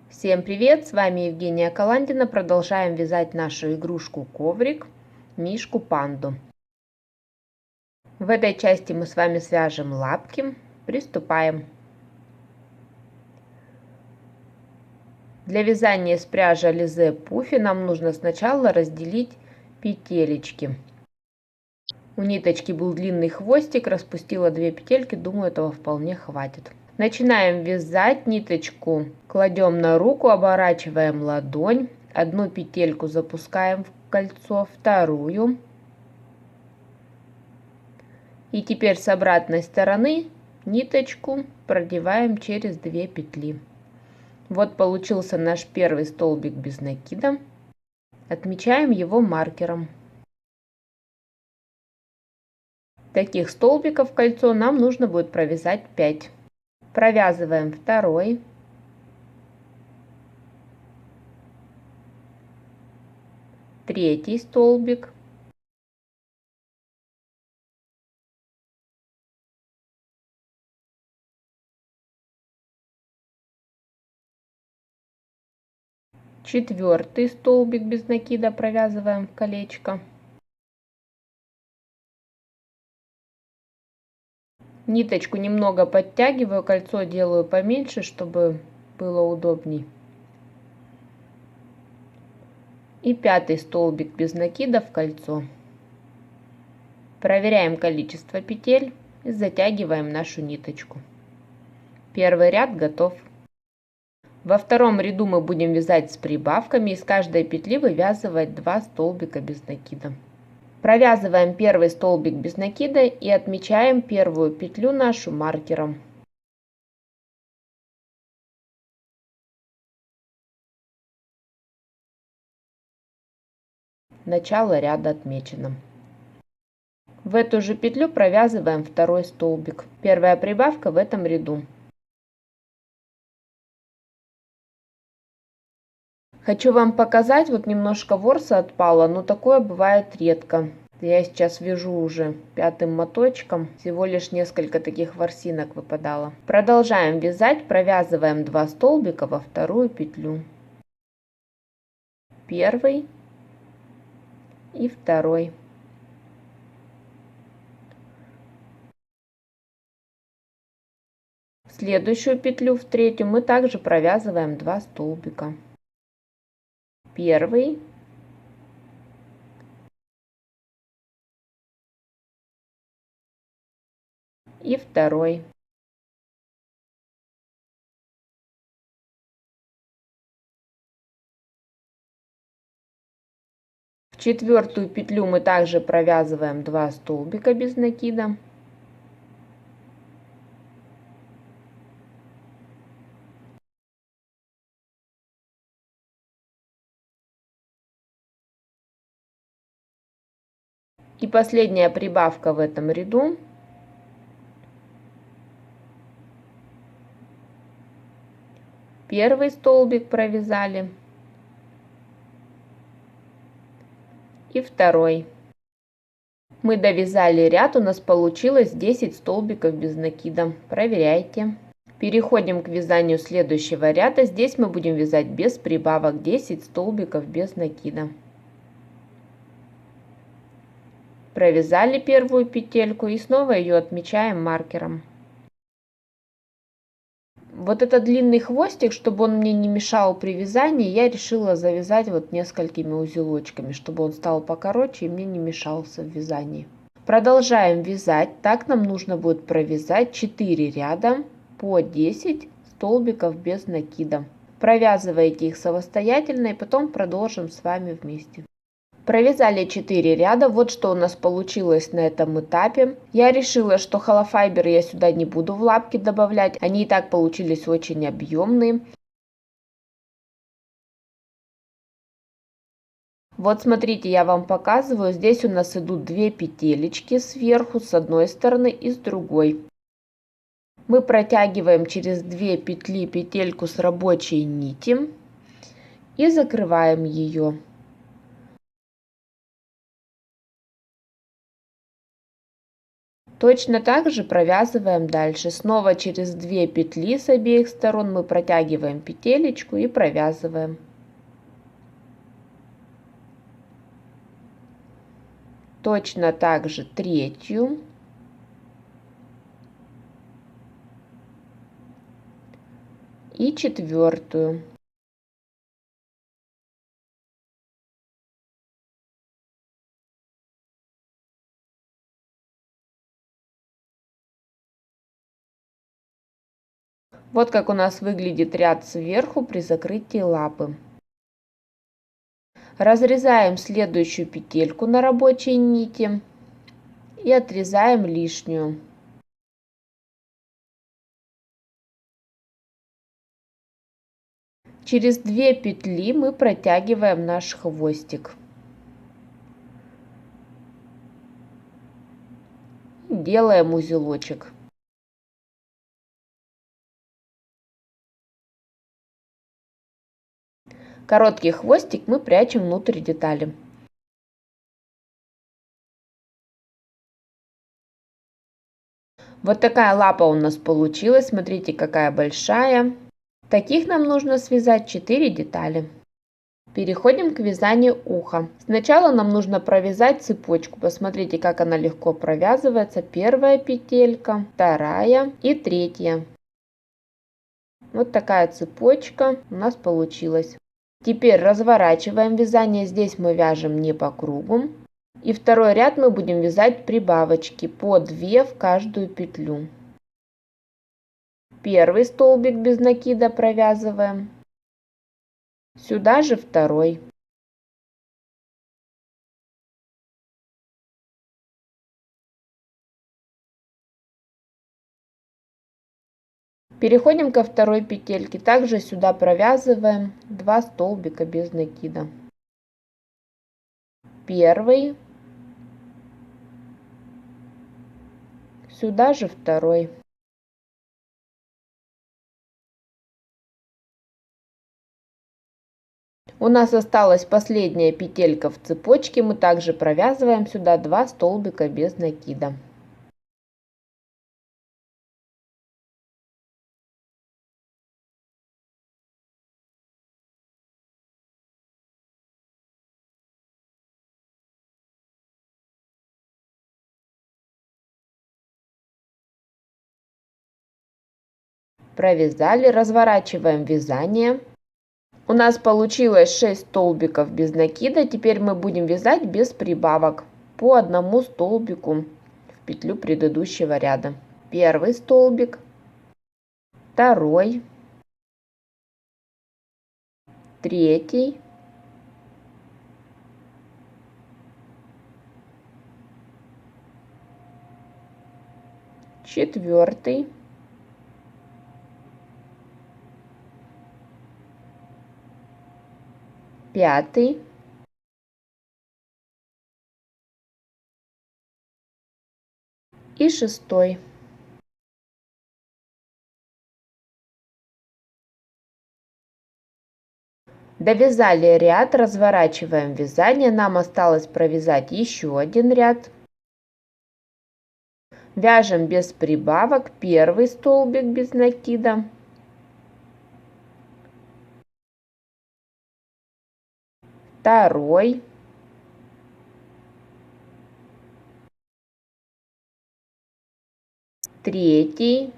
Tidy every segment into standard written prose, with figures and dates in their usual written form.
Всем привет! С вами Евгения Каландина. Продолжаем вязать нашу игрушку-коврик, мишку-панду. В этой части мы с вами свяжем лапки. Приступаем. Для вязания из пряжи Alize Puffy нам нужно сначала разделить петелечки. У ниточки был длинный хвостик, распустила 2 петельки, думаю, этого вполне хватит. Начинаем вязать, ниточку кладем на руку, оборачиваем ладонь, одну петельку запускаем в кольцо, вторую. И теперь с обратной стороны ниточку продеваем через 2 петли. Вот получился наш первый столбик без накида. Отмечаем его маркером. Таких столбиков в кольцо нам нужно будет провязать 5. Провязываем второй. Третий столбик. Четвертый столбик без накида провязываем в колечко. Ниточку немного подтягиваю, кольцо делаю поменьше, чтобы было удобней. И пятый столбик без накида в кольцо. Проверяем количество петель и затягиваем нашу ниточку. Первый ряд готов. Во втором ряду мы будем вязать с прибавками, из каждой петли вывязывать 2 столбика без накида. Провязываем первый столбик без накида и отмечаем первую петлю нашу маркером. Начало ряда отмечено. В эту же петлю провязываем второй столбик. Первая прибавка в этом ряду. Хочу вам показать, вот немножко ворса отпала, но такое бывает редко. Я сейчас вяжу уже 5-м моточком, всего лишь несколько таких ворсинок выпадало. Продолжаем вязать, провязываем 2 столбика во вторую петлю. Первый и второй. В следующую петлю, в третью, мы также провязываем 2 столбика. Первый и второй. В четвертую петлю мы также провязываем 2 столбика без накида. И последняя прибавка в этом ряду. Первый столбик провязали и второй. Мы довязали ряд, у нас получилось 10 столбиков без накида. Проверяйте. Переходим к вязанию следующего ряда. Здесь мы будем вязать без прибавок 10 столбиков без накида. Провязали первую петельку и снова ее отмечаем маркером. Вот этот длинный хвостик, чтобы он мне не мешал при вязании, я решила завязать вот несколькими узелочками, чтобы он стал покороче и мне не мешался в вязании. Продолжаем вязать. Так нам нужно будет провязать 4 ряда по 10 столбиков без накида. Провязывайте их самостоятельно и потом продолжим с вами вместе. Провязали 4 ряда, вот что у нас получилось на этом этапе. Я решила, что холофайбер я сюда не буду в лапки добавлять, они и так получились очень объемные. Вот смотрите, я вам показываю, здесь у нас идут 2 петелечки сверху с одной стороны и с другой. Мы протягиваем через 2 петли петельку с рабочей нити и закрываем ее. Точно так же провязываем дальше. Снова через 2 петли с обеих сторон мы протягиваем петелечку и провязываем. Точно так же третью. И четвертую. Вот как у нас выглядит ряд сверху при закрытии лапы. Разрезаем следующую петельку на рабочей нити и отрезаем лишнюю. Через 2 петли мы протягиваем наш хвостик. Делаем узелочек. Короткий хвостик мы прячем внутрь детали. Вот такая лапа у нас получилась. Смотрите, какая большая. Таких нам нужно связать 4 детали. Переходим к вязанию уха. Сначала нам нужно провязать цепочку. Посмотрите, как она легко провязывается. Первая петелька, вторая и третья. Вот такая цепочка у нас получилась. Теперь разворачиваем вязание. Здесь мы вяжем не по кругу. И второй ряд мы будем вязать прибавочки по 2 в каждую петлю. Первый столбик без накида провязываем. Сюда же второй. Переходим ко второй петельке. Также сюда провязываем 2 столбика без накида. Первый. Сюда же второй. У нас осталась последняя петелька в цепочке. Мы также провязываем сюда 2 столбика без накида. Провязали, разворачиваем вязание. У нас получилось 6 столбиков без накида. Теперь мы будем вязать без прибавок по одному столбику в петлю предыдущего ряда. Первый столбик, второй, третий, четвертый, пятый, и шестой. Довязали ряд, разворачиваем вязание. Нам осталось провязать еще один ряд. Вяжем без прибавок первый столбик без накида. Второй. Третий.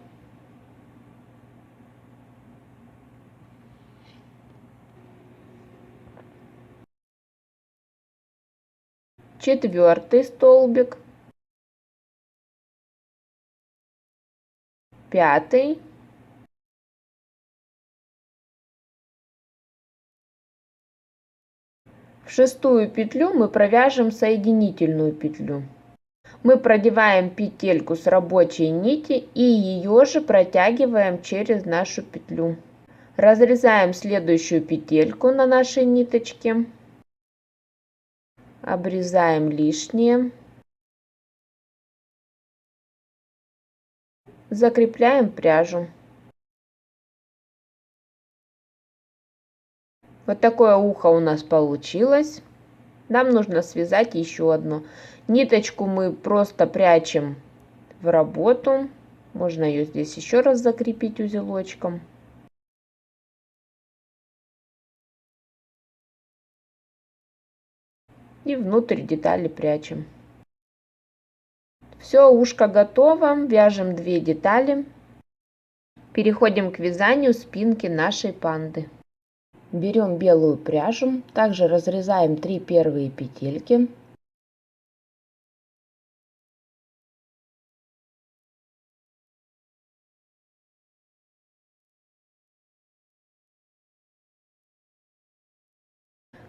Четвертый столбик. Пятый. В шестую петлю мы провяжем соединительную петлю. Мы продеваем петельку с рабочей нити и ее же протягиваем через нашу петлю. Разрезаем следующую петельку на нашей ниточке. Обрезаем лишнее. Закрепляем пряжу. Вот такое ухо у нас получилось. Нам нужно связать еще одно. Ниточку мы просто прячем в работу. Можно ее здесь еще раз закрепить узелочком. И внутрь детали прячем. Все, ушко готово. Вяжем 2 детали. Переходим к вязанию спинки нашей панды. Берем белую пряжу, также разрезаем 3 первые петельки.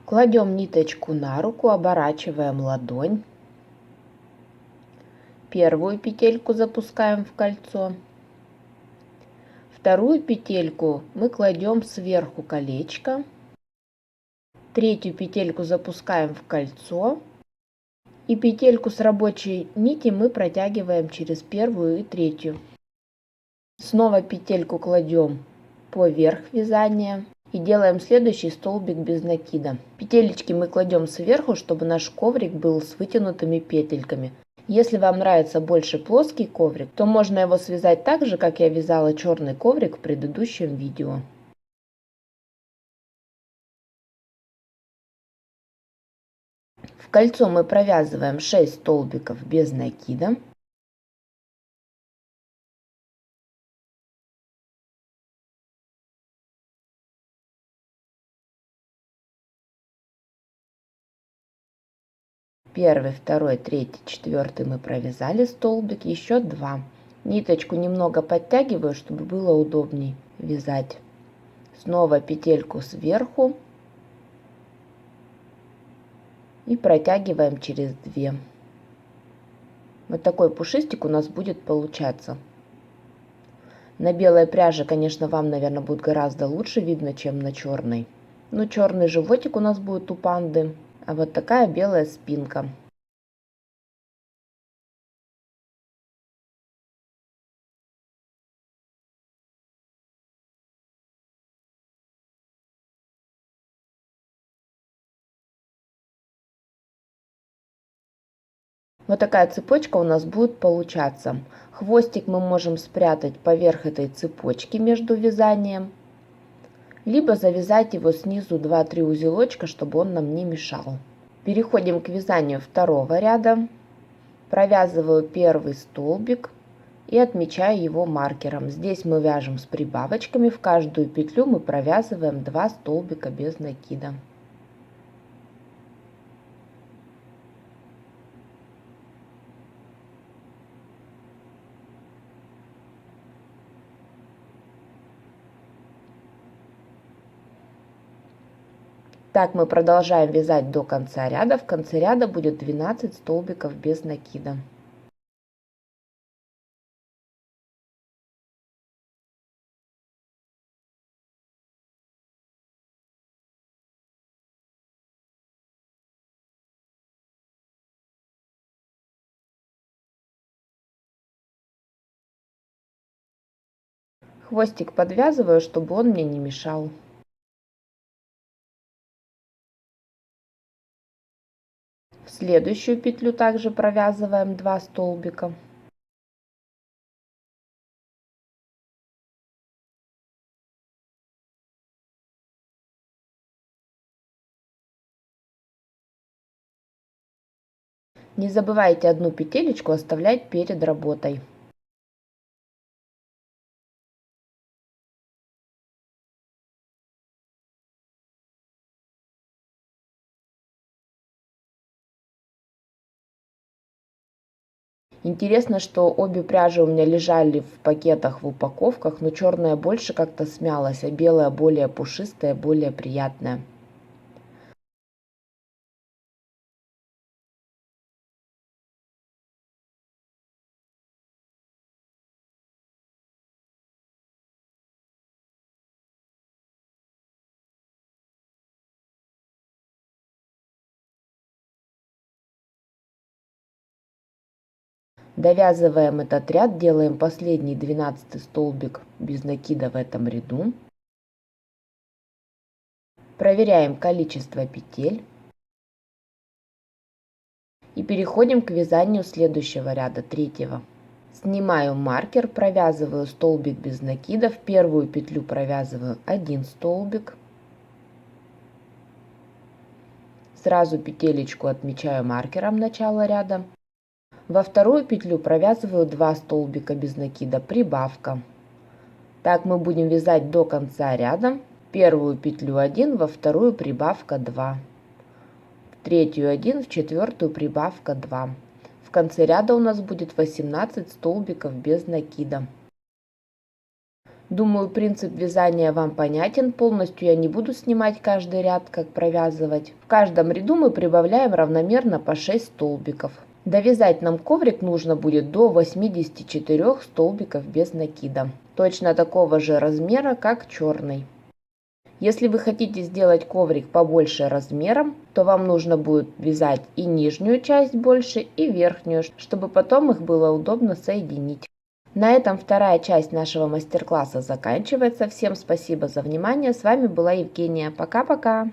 Кладем ниточку на руку, оборачиваем ладонь. Первую петельку запускаем в кольцо. Вторую петельку мы кладем сверху колечко. Третью петельку запускаем в кольцо. И петельку с рабочей нити мы протягиваем через первую и третью. Снова петельку кладем поверх вязания. И делаем следующий столбик без накида. Петелечки мы кладем сверху, чтобы наш коврик был с вытянутыми петельками. Если вам нравится больше плоский коврик, то можно его связать так же, как я вязала черный коврик в предыдущем видео. В кольцо мы провязываем 6 столбиков без накида. Первый, второй, третий, четвертый мы провязали столбик, еще 2. Ниточку немного подтягиваю, чтобы было удобней вязать. Снова петельку сверху и протягиваем через 2. Вот такой пушистик у нас будет получаться. На белой пряже, конечно, вам, наверное, будет гораздо лучше видно, чем на черной. Но черный животик у нас будет у панды. А вот такая белая спинка. Вот такая цепочка у нас будет получаться. Хвостик мы можем спрятать поверх этой цепочки между вязанием. Либо завязать его снизу 2-3 узелочка, чтобы он нам не мешал. Переходим к вязанию второго ряда. Провязываю первый столбик и отмечаю его маркером. Здесь мы вяжем с прибавочками. В каждую петлю мы провязываем 2 столбика без накида. Так мы продолжаем вязать до конца ряда. В конце ряда будет 12 столбиков без накида. Хвостик подвязываю, чтобы он мне не мешал. В следующую петлю также провязываем 2 столбика. Не забывайте одну петелечку оставлять перед работой. Интересно, что обе пряжи у меня лежали в пакетах, в упаковках, но черная больше как-то смялась, а белая более пушистая, более приятная. Довязываем этот ряд, делаем последний 12 столбик без накида в этом ряду. Проверяем количество петель. И переходим к вязанию следующего ряда, третьего. Снимаю маркер, провязываю столбик без накида, в первую петлю провязываю 1 столбик. Сразу петелечку отмечаю маркером начала ряда. Во вторую петлю провязываю 2 столбика без накида, прибавка. Так мы будем вязать до конца ряда. В первую петлю 1, во вторую прибавка 2. В третью 1, в четвертую прибавка 2. В конце ряда у нас будет 18 столбиков без накида. Думаю, принцип вязания вам понятен. Полностью я не буду снимать каждый ряд, как провязывать. В каждом ряду мы прибавляем равномерно по 6 столбиков. Довязать нам коврик нужно будет до 84 столбиков без накида. Точно такого же размера, как черный. Если вы хотите сделать коврик побольше размером, то вам нужно будет вязать и нижнюю часть больше, и верхнюю, чтобы потом их было удобно соединить. На этом вторая часть нашего мастер-класса заканчивается. Всем спасибо за внимание. С вами была Евгения. Пока-пока.